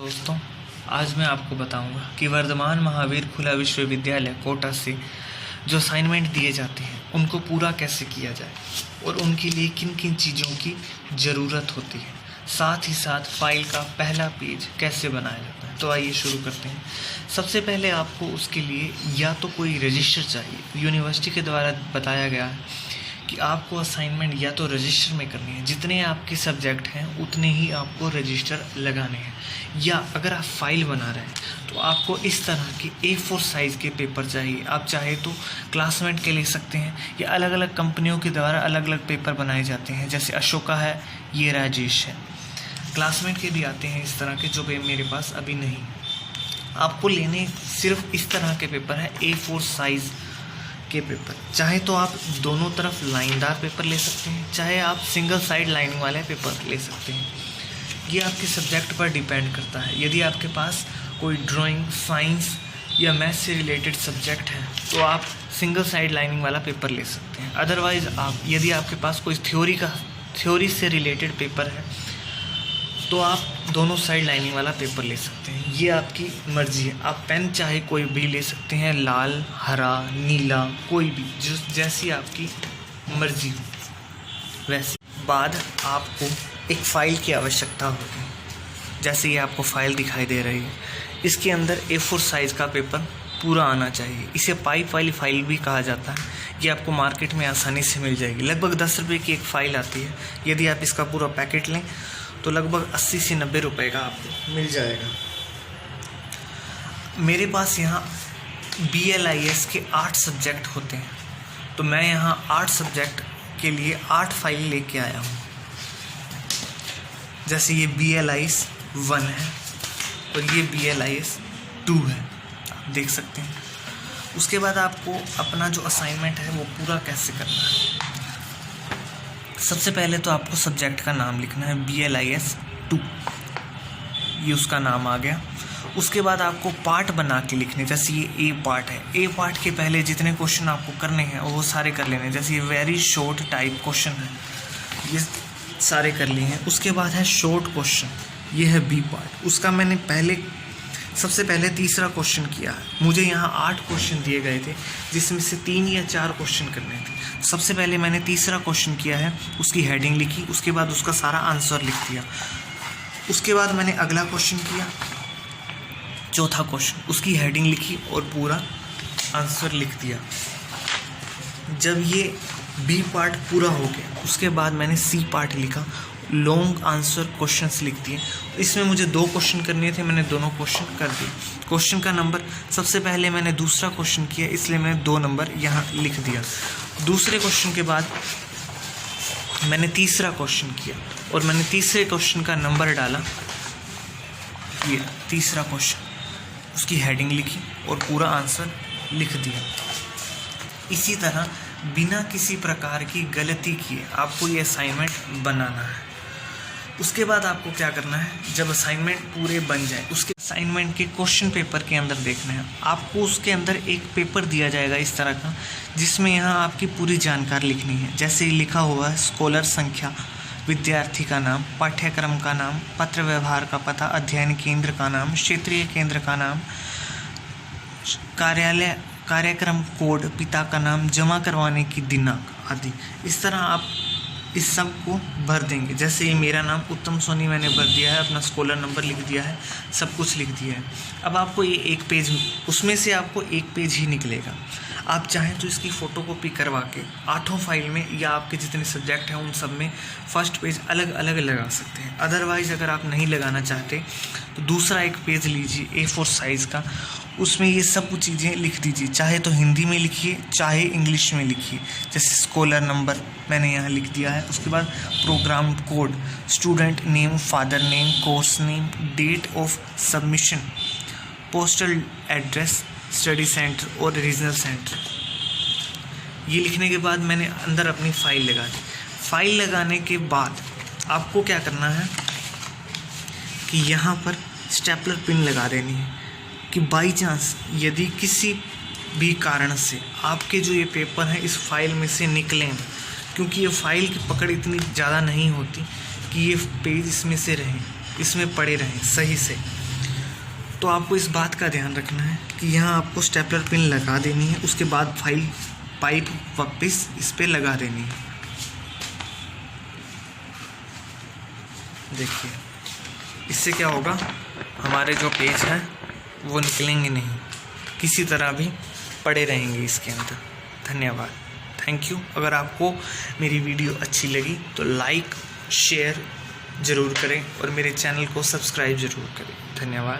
दोस्तों, आज मैं आपको बताऊंगा कि वर्धमान महावीर खुला विश्वविद्यालय कोटा से जो असाइनमेंट दिए जाते हैं उनको पूरा कैसे किया जाए और उनके लिए किन किन चीज़ों की ज़रूरत होती है। साथ ही साथ फाइल का पहला पेज कैसे बनाया जाता है। तो आइए शुरू करते हैं। सबसे पहले आपको उसके लिए या तो कोई रजिस्टर चाहिए। यूनिवर्सिटी के द्वारा बताया गया है कि आपको असाइनमेंट या तो रजिस्टर में करनी है, जितने आपके सब्जेक्ट हैं उतने ही आपको रजिस्टर लगाने हैं। या अगर आप फाइल बना रहे हैं तो आपको इस तरह के A4 साइज़ के पेपर चाहिए। आप चाहे तो क्लासमेट के ले सकते हैं या अलग अलग कंपनियों के द्वारा अलग अलग पेपर बनाए जाते हैं, जैसे अशोका है, ये राजेश है। क्लासमेट के भी आते हैं इस तरह के, जो मेरे पास अभी नहीं। आपको लेने सिर्फ इस तरह के पेपर है, A4 साइज़ के पेपर। चाहे तो आप दोनों तरफ लाइनदार पेपर ले सकते हैं, चाहे आप सिंगल साइड लाइनिंग वाले पेपर ले सकते हैं। ये आपके सब्जेक्ट पर डिपेंड करता है। यदि आपके पास कोई ड्राइंग, साइंस या मैथ से रिलेटेड सब्जेक्ट है तो आप सिंगल साइड लाइनिंग वाला पेपर ले सकते हैं। अदरवाइज़ यदि आपके पास कोई थ्योरी से रिलेटेड पेपर है तो आप दोनों साइड लाइनिंग वाला पेपर ले सकते हैं। ये आपकी मर्ज़ी है। आप पेन चाहे कोई भी ले सकते हैं, लाल, हरा, नीला, कोई भी, जो जैसी आपकी मर्ज़ी हो। वैसे बाद आपको एक फ़ाइल की आवश्यकता होगी। जैसे ये आपको फ़ाइल दिखाई दे रही है, इसके अंदर A4 साइज़ का पेपर पूरा आना चाहिए। इसे पाइप वाली फ़ाइल भी कहा जाता है। ये आपको मार्केट में आसानी से मिल जाएगी। लगभग 10 रुपये की एक फ़ाइल आती है। यदि आप इसका पूरा पैकेट लें तो लगभग 80 से 90 रुपए का आपको मिल जाएगा। मेरे पास यहाँ BLIS के 8 सब्जेक्ट होते हैं, तो मैं यहाँ 8 सब्जेक्ट के लिए 8 फाइल लेके आया हूँ। जैसे ये BLIS 1 है और ये BLIS 2 है, आप देख सकते हैं। उसके बाद आपको अपना जो असाइनमेंट है वो पूरा कैसे करना है। सबसे पहले तो आपको सब्जेक्ट का नाम लिखना है, BLIS 2, ये उसका नाम आ गया। उसके बाद आपको पार्ट बना के लिखने, जैसे ये A पार्ट है। A पार्ट के पहले जितने क्वेश्चन आपको करने हैं वो सारे कर लेने। जैसे ये वेरी शॉर्ट टाइप क्वेश्चन है, ये सारे कर लिए हैं। उसके बाद है शॉर्ट क्वेश्चन, ये है B पार्ट। उसका मैंने सबसे पहले तीसरा क्वेश्चन किया है। मुझे यहाँ 8 क्वेश्चन दिए गए थे, जिसमें से 3 या 4 क्वेश्चन करने थे। सबसे पहले मैंने तीसरा क्वेश्चन किया है, उसकी हेडिंग लिखी, उसके बाद उसका सारा आंसर लिख दिया। उसके बाद मैंने अगला क्वेश्चन किया, चौथा क्वेश्चन, उसकी हेडिंग लिखी और पूरा आंसर लिख दिया। जब ये B पार्ट पूरा हो गया उसके बाद मैंने C पार्ट लिखा, लॉन्ग आंसर क्वेश्चंस लिख दिए। इसमें मुझे 2 क्वेश्चन करने थे, मैंने दोनों क्वेश्चन कर दिए। क्वेश्चन का नंबर, सबसे पहले मैंने दूसरा क्वेश्चन किया इसलिए मैंने 2 नंबर यहाँ लिख दिया। दूसरे क्वेश्चन के बाद मैंने तीसरा क्वेश्चन किया और मैंने तीसरे क्वेश्चन का नंबर डाला, ये तीसरा क्वेश्चन, उसकी हेडिंग लिखी और पूरा आंसर लिख दिया। इसी तरह बिना किसी प्रकार की गलती किए आपको ये असाइनमेंट बनाना है। उसके बाद आपको क्या करना है, जब असाइनमेंट पूरे बन जाए उसके असाइनमेंट के क्वेश्चन पेपर के अंदर देखना है। आपको उसके अंदर एक पेपर दिया जाएगा इस तरह का, जिसमें यहाँ आपकी पूरी जानकारी लिखनी है। जैसे लिखा हुआ है, स्कॉलर संख्या, विद्यार्थी का नाम, पाठ्यक्रम का नाम, पत्र व्यवहार का पता, अध्ययन केंद्र का नाम, क्षेत्रीय केंद्र का नाम, कार्यक्रम कोड, पिता का नाम, जमा करवाने की दिनांक आदि। इस तरह आप इस सब को भर देंगे। जैसे ये मेरा नाम उत्तम सोनी मैंने भर दिया है, अपना स्कॉलर नंबर लिख दिया है, सब कुछ लिख दिया है। अब आपको ये एक पेज, उसमें से आपको एक पेज ही निकलेगा। आप चाहें तो इसकी फ़ोटोकॉपी करवा के 8 फाइल में या आपके जितने सब्जेक्ट हैं उन सब में फर्स्ट पेज अलग अलग लगा सकते हैं। अदरवाइज़ अगर आप नहीं लगाना चाहते तो दूसरा एक पेज लीजिए A4 साइज़ का, उसमें ये सब कुछ चीज़ें लिख दीजिए। चाहे तो हिंदी में लिखिए, चाहे इंग्लिश में लिखिए। जैसे स्कॉलर नंबर मैंने यहाँ लिख दिया है। उसके बाद programme code, student name, father name, course name, date of submission, postal address, study centre और रीजनल सेंटर। ये लिखने के बाद मैंने अंदर अपनी फ़ाइल लगा दी। फाइल लगाने के बाद आपको क्या करना है कि यहाँ पर स्टेपलर पिन लगा देनी है, कि बाई चांस यदि किसी भी कारण से आपके जो ये पेपर हैं इस फाइल में से निकलें, क्योंकि ये फाइल की पकड़ इतनी ज़्यादा नहीं होती कि ये पेज इसमें से रहें, इसमें पड़े रहें सही से। तो आपको इस बात का ध्यान रखना है कि यहाँ आपको स्टेपलर पिन लगा देनी है, उसके बाद पाइप वापस इस पर लगा देनी है। देखिए इससे क्या होगा, हमारे जो पेज हैं वो निकलेंगे नहीं, किसी तरह भी पड़े रहेंगे इसके अंदर। धन्यवाद, थैंक यू। अगर आपको मेरी वीडियो अच्छी लगी तो लाइक शेयर ज़रूर करें और मेरे चैनल को सब्सक्राइब ज़रूर करें। धन्यवाद।